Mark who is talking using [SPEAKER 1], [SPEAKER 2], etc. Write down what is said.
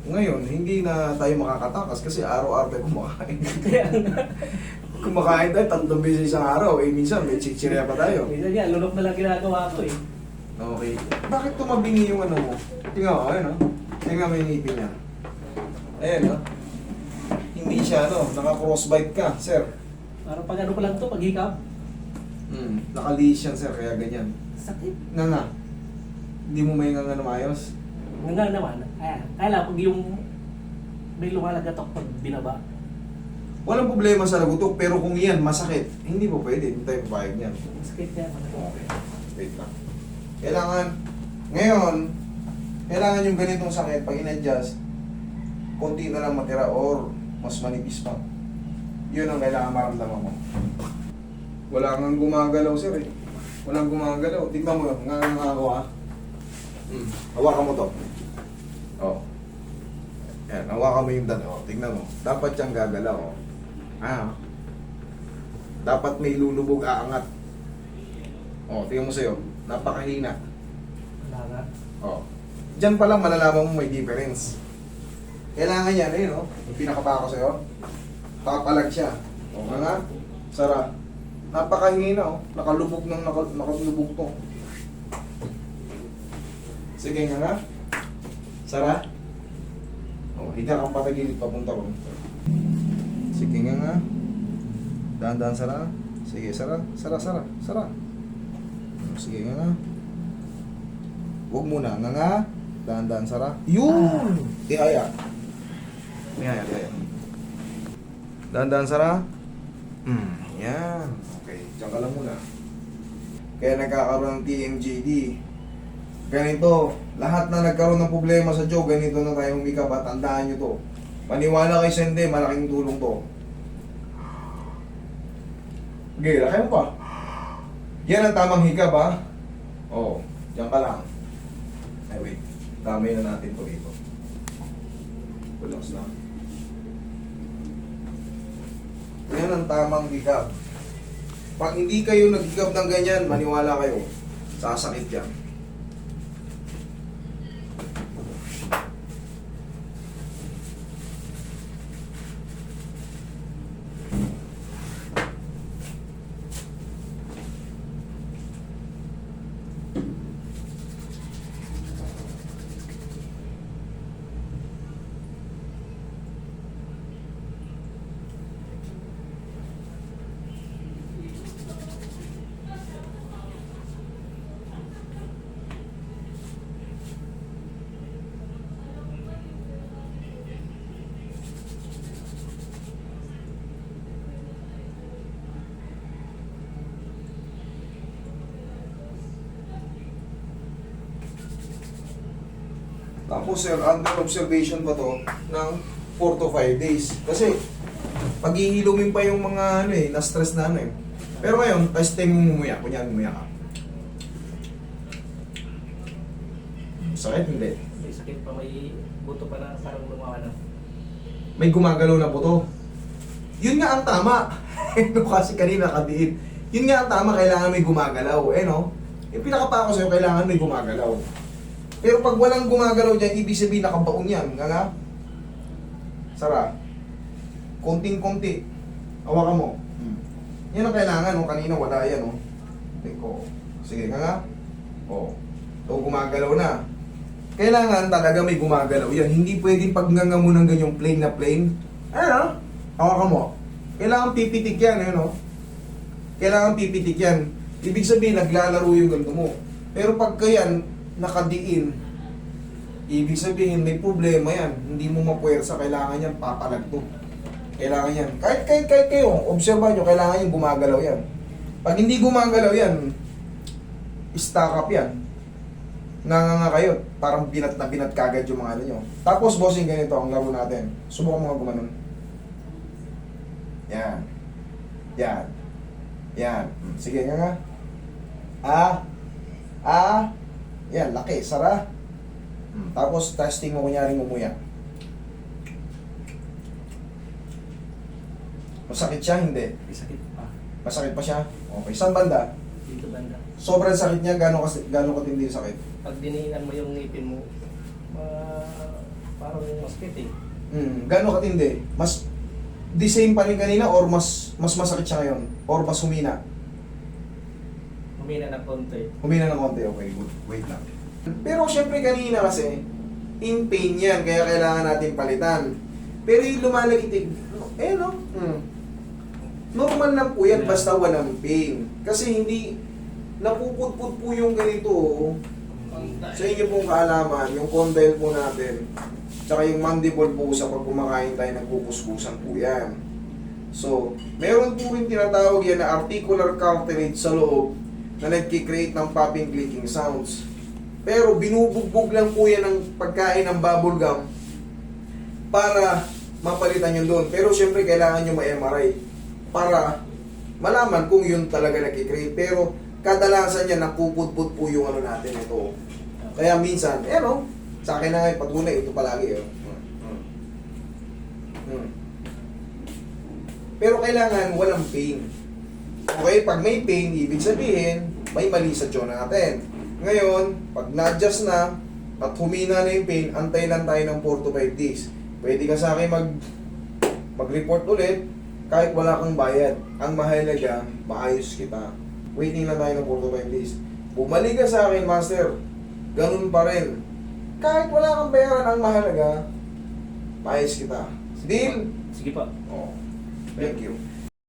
[SPEAKER 1] Ngayon, hindi na tayo makakatakas kasi araw-araw tayo kumakain. Kumakain tayo 3 beses isang araw. Eh, minsan may chichirya pa tayo.
[SPEAKER 2] Minsan yan, lunok na lang ginagawa ko eh.
[SPEAKER 1] Okay. Bakit tumabingi yung ano mo? Tingnan mo, ayun o. Tingnan mo yung ngipin niya. Ayan o. Hindi siya ano, naka-crossbite ka, sir.
[SPEAKER 2] Parang pag ano pa lang to, pag hikap.
[SPEAKER 1] Nakaliis yan, sir, kaya ganyan.
[SPEAKER 2] Sakit.
[SPEAKER 1] Nga. Hindi mo may nga na maayos.
[SPEAKER 2] Nga naman. Kaya lang, pag yung may lumalagatok pag binaba.
[SPEAKER 1] Walang problema sa lagutok, pero kung yan masakit, hindi po pwede. Hindi tayo papayag niyan.
[SPEAKER 2] Sakit niya.
[SPEAKER 1] Okay. Wait lang. Kailangan yung ganitong sakit, pag in-adjust, konti na lang matira or mas manipis pa. Yun ang kailangan maramdaman mo. Wala kang gumagalaw, sir eh. Walang gumagalaw. Tignan mo, nga. Hawakan mo to. Oh. Yan, hawakan mo yung dalawa. Tignan mo. Dapat siyang gagalaw. Oh. Dapat may lulubog aangat. Oh, tingnan mo sa'yo. Napakahina.
[SPEAKER 2] Wala nga.
[SPEAKER 1] Oh. Diyan pa lang malalaman mo may difference. Kailangan yan, eh, no? Yung pinakapa ko sa'yo. Papalag siya. O nga. Sara. Napakahina, oh. Nakalubog nakalubog to. Sige nga. Sara. O, higa kang patagilid papunta ko. Sige nga. Dahan-dahan, Sara. Sige, Sara. Sara. Sige nga. Huwag muna. Nga. Dahan-dahan, Sara. Yun! Tihaya. Tihaya. Dahan-dahan, Sara. Yan. Okay. Diyan ka lang muna. Kaya nagkakaroon ng TMJD. Ganito. Lahat na nagkaroon ng problema sa jaw, ganito na tayo humikap at tandaan nyo to. Maniwala kay Sende, malaking tulong to. Okay, lakay mo pa. Yan ang tamang hikap, ha? Oo. Diyan ka lang. Ay, wait. Damay na natin to dito. Relax lang. Yan ang tamang hikap. Pag hindi kayo naghikap ng ganyan, maniwala kayo. Sasakit yan. Tapos sir, under observation pa to ng 4 to 5 days. Kasi paghihilumin pa yung mga ano eh, na-stress na ano eh. Pero ngayon, testing mo mumuya. Kunyari mumuya ka. Sakit? Hindi.
[SPEAKER 2] May sakit pa, may buto pa na parang lumawa na.
[SPEAKER 1] May gumagalaw na buto. Yun nga ang tama. No, kasi kanina kadiin. Yun nga ang tama, kailangan may gumagalaw. Eh no? Yung pinakapa ko sa'yo, kailangan may gumagalaw. Pero pag walang gumagalaw dyan, ibig sabihin nakabaon yan. Nga. Sara. Konting-konti. Hawakan mo. Yan ang kailangan. No? Kanina wala yan. No? Sige nga. So gumagalaw na. Kailangan talaga may gumagalaw yan. Hindi pwedeng pagganga mo ng ganyang plain na plain. Ano? Hawakan mo. Kailangan pipitik yan. No? Kailangan pipitik yan. Ibig sabihin, naglalaro yung ganito mo. Pero pagka yan, nakadiin, ibig sabihin may problema yan, hindi mo mapuwersa, kailangan yan papalag to, kailangan yan, kahit kayo, obserbahan nyo, kailangan yung gumagalaw yan. Pag hindi gumagalaw yan, stack up yan, nga kayo, parang binat na binat kagad yung mga ano nyo. Tapos bossing, ganito ang laro natin, subukan mo nga gumanon. Yan, sige nga. Yan, laki, Sara. Tapos testing mo, kunyari mumuya. Masakit siya, hindi.
[SPEAKER 2] May sakit pa.
[SPEAKER 1] Masakit pa siya? Okay, saan banda?
[SPEAKER 2] Dito banda.
[SPEAKER 1] Sobrang sakit niya, gano'ng katindi yung sakit?
[SPEAKER 2] Pag dinihingan mo yung ngipin mo, Parang masakit eh.
[SPEAKER 1] Gano'ng katindi? Mas the same pa rin kanina or mas masakit siya ngayon? Or mas humina?
[SPEAKER 2] Humina ng konti.
[SPEAKER 1] Humina ng konti, okay, good. Wait lang. Pero syempre kanina kasi, in pain yan, kaya kailangan natin palitan. Pero yung lumalagitig, no? Normal lang po yan, basta walang pain. Kasi hindi, napupudpud po yung ganito, oh. Sa inyo pong kaalaman, yung condyle po natin, tsaka yung mandible po sa pag kumakain tayo, nagpupuspusan po yan. So, meron po rin tinatawag yan na articular cartilage sa loob na nagkikreate ng popping clicking sounds. Pero binubugbog lang po yan ng pagkain ng bubble gum para mapalitan yun doon. Pero syempre kailangan nyo ma-MRI para malaman kung yun talaga nagkikreate. Pero kadalasan yan napupudpud po yung ano natin ito. Kaya minsan, sa akin na nga patunay, ito palagi. Pero kailangan walang pain. Okay, pag may pain, ibig sabihin, may mali sa tiyon natin. Ngayon, pag na-adjust na, at humina na yung pain, antay lang tayo ng 4 to 5 days. Pwede ka sa akin mag-report ulit, kahit wala kang bayad. Ang mahalaga, maayos kita. Waiting lang tayo ng 4 to 5 days. Bumalik ka sa akin, master, ganun pa rin. Kahit wala kang bayaran, ang mahalaga, maayos kita. Deal?
[SPEAKER 2] Sige pa.
[SPEAKER 1] Oh. Thank you.